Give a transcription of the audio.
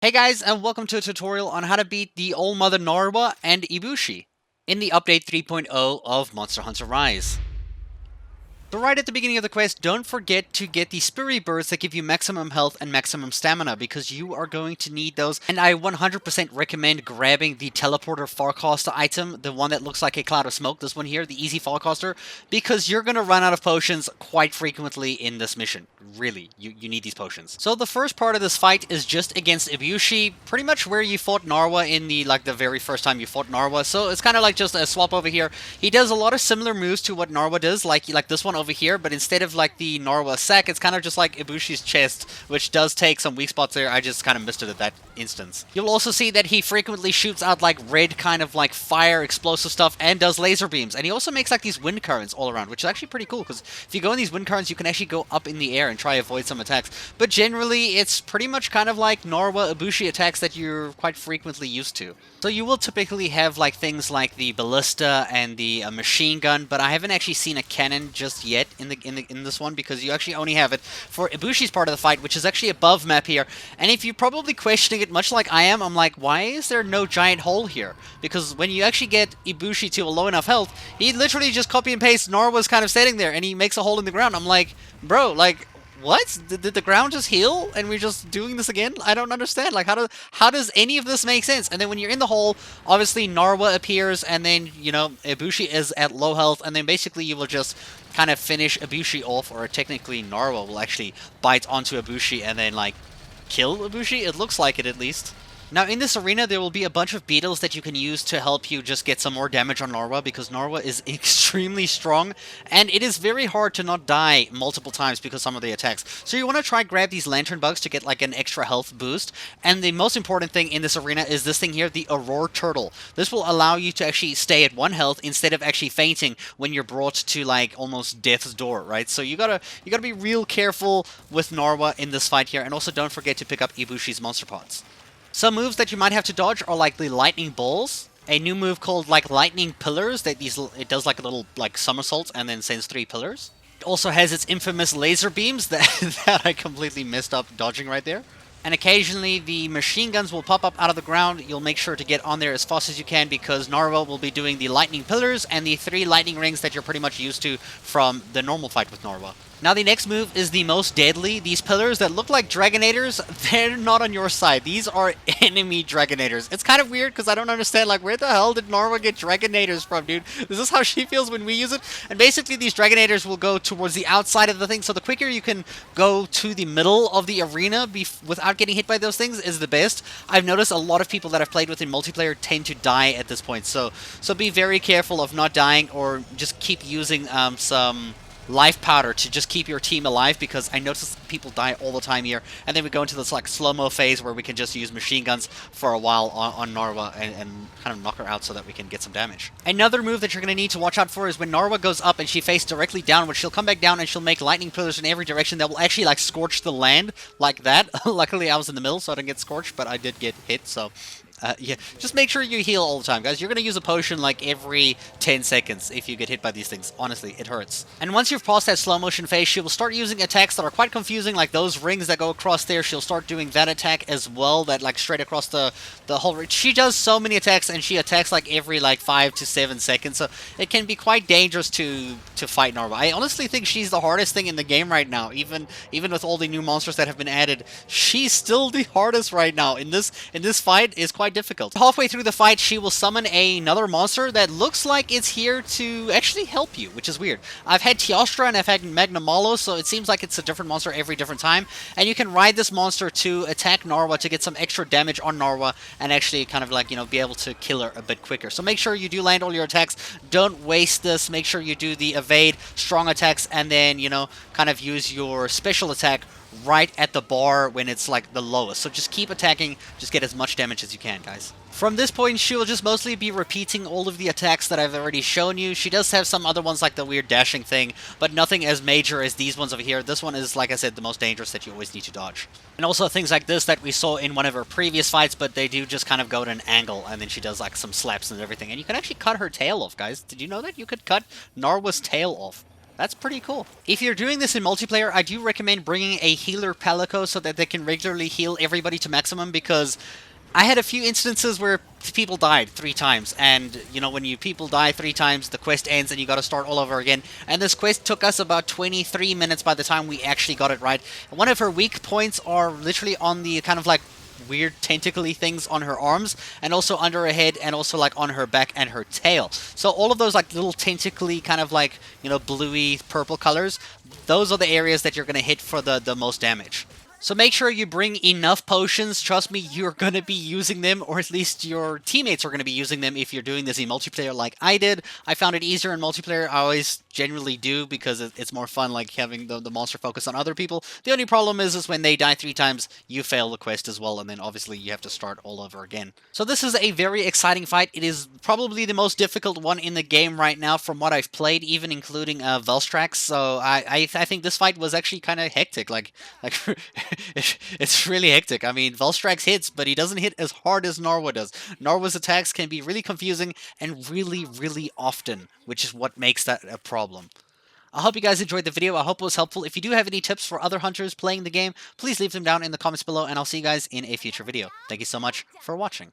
Hey guys, and welcome to a tutorial on how to beat the All Mother Narwa and Ibushi in the update 3.0 of Monster Hunter Rise. So right at the beginning of the quest, don't forget to get the Spirit Birds that give you maximum health and maximum stamina, because you are going to need those, and I 100% recommend grabbing the Teleporter Farcaster item, the one that looks like a cloud of smoke, this one here, the Easy Farcaster, because you're going to run out of potions quite frequently in this mission. Really, you need these potions. So the first part of this fight is just against Ibushi, pretty much where you fought Narwa in the very first time you fought Narwa, so it's kind of like just a swap over here. He does a lot of similar moves to what Narwa does, like this one over here, but instead of like the Narwa sack, it's kind of just like Ibushi's chest, which does take some weak spots there. I just kind of missed it at that instance. You'll also see that he frequently shoots out like red kind of like fire explosive stuff and does laser beams, and he also makes like these wind currents all around, which is actually pretty cool, because if you go in these wind currents, you can actually go up in the air and try to avoid some attacks. But generally, it's pretty much kind of like Narwa Ibushi attacks that you're quite frequently used to. So you will typically have like things like the ballista and the machine gun, but I haven't actually seen a cannon just yet in this one, because you actually only have it for Ibushi's part of the fight, which is actually above map here. And if you're probably questioning it, much like I am, I'm like, why is there no giant hole here? Because when you actually get Ibushi to a low enough health, he literally just copy and paste Narwa's kind of setting there, and he makes a hole in the ground. I'm like, bro, like, what? Did the ground just heal and we're just doing this again? I don't understand. Like, how does any of this make sense? And then when you're in the hole, obviously Narwa appears, and then, you know, Ibushi is at low health, and then basically you will just kind of finish Ibushi off, or technically Narwa will actually bite onto Ibushi and then, like, kill Ibushi? It looks like it, at least. Now, in this arena, there will be a bunch of beetles that you can use to help you just get some more damage on Narwa, because Narwa is extremely strong, and it is very hard to not die multiple times because of some of the attacks. So you want to try grab these lantern bugs to get like an extra health boost, and the most important thing in this arena is this thing here, the Aurora Turtle. This will allow you to actually stay at 1 health instead of actually fainting when you're brought to like almost death's door, right? So you gotta be real careful with Narwa in this fight here, and also don't forget to pick up Ibushi's monster pods. Some moves that you might have to dodge are like the lightning balls, a new move called like lightning pillars that it does like a little like somersault and then sends 3 pillars. It also has its infamous laser beams that that I completely messed up dodging right there. And occasionally the machine guns will pop up out of the ground. You'll make sure to get on there as fast as you can, because Narwa will be doing the lightning pillars and the 3 lightning rings that you're pretty much used to from the normal fight with Narwa. Now the next move is the most deadly. These pillars that look like Dragonators, they're not on your side. These are enemy Dragonators. It's kind of weird because I don't understand, like, where the hell did Narwa get Dragonators from, dude? Is this how she feels when we use it? And basically these Dragonators will go towards the outside of the thing, so the quicker you can go to the middle of the arena without getting hit by those things is the best. I've noticed a lot of people that I've played with in multiplayer tend to die at this point, so be very careful of not dying, or just keep using some life powder to just keep your team alive, because I notice people die all the time here, and then we go into this like slow-mo phase where we can just use machine guns for a while on Narwa and kind of knock her out so that we can get some damage. Another move that you're going to need to watch out for is when Narwa goes up and she faces directly downward, she'll come back down and she'll make lightning pillars in every direction that will actually like scorch the land like that. Luckily I was in the middle so I didn't get scorched, but I did get hit, so yeah, just make sure you heal all the time, guys. You're going to use a potion like every 10 seconds if you get hit by these things. Honestly, it hurts. And once you've passed that slow motion phase, she will start using attacks that are quite confusing, like those rings that go across there. She'll start doing that attack as well, that like straight across the whole ring. She does so many attacks, and she attacks like every like 5 to 7 seconds, so it can be quite dangerous to fight Narwa. I honestly think she's the hardest thing in the game right now. Even with all the new monsters that have been added, she's still the hardest right now. In this fight is quite difficult. Halfway through the fight, she will summon another monster that looks like it's here to actually help you, which is weird. I've had Teostra and I've had Magnamalo, so it seems like it's a different monster every different time, and you can ride this monster to attack Narwa to get some extra damage on Narwa and actually kind of like, you know, be able to kill her a bit quicker. So make sure you do land all your attacks. Don't waste this. Make sure you do the evade, strong attacks, and then, you know, kind of use your special attack right at the bar when it's like the lowest. So just keep attacking, just get as much damage as you can, guys. From this point, she will just mostly be repeating all of the attacks that I've already shown you. She does have some other ones like the weird dashing thing, but nothing as major as these ones over here. This one is, like I said, the most dangerous that you always need to dodge. And also things like this that we saw in one of her previous fights, but they do just kind of go at an angle, and then she does like some slaps and everything. And you can actually cut her tail off, guys. Did you know that? You could cut Narwa's tail off. That's pretty cool. If you're doing this in multiplayer, I do recommend bringing a healer Palico so that they can regularly heal everybody to maximum, because I had a few instances where people died 3 times, and you know, when people die 3 times, the quest ends and you gotta start all over again. And this quest took us about 23 minutes by the time we actually got it right. One of her weak points are literally on the kind of like weird tentacly things on her arms, and also under her head, and also like on her back and her tail. So all of those like little tentacly kind of like, you know, bluey purple colors, those are the areas that you're gonna hit for the most damage. So make sure you bring enough potions. Trust me, you're going to be using them, or at least your teammates are going to be using them if you're doing this in multiplayer like I did. I found it easier in multiplayer. I always generally do, because it's more fun like having the monster focus on other people. The only problem is when they die 3 times, you fail the quest as well, and then obviously you have to start all over again. So this is a very exciting fight. It is probably the most difficult one in the game right now from what I've played, even including Velstrax. So I think this fight was actually kind of hectic. Like it's really hectic. I mean, Velstrax hits, but he doesn't hit as hard as Narwa does. Narwa's attacks can be really confusing and really often, which is what makes that a problem. I hope you guys enjoyed the video. I hope it was helpful. If you do have any tips for other hunters playing the game, please leave them down in the comments below, and I'll see you guys in a future video. Thank you so much for watching.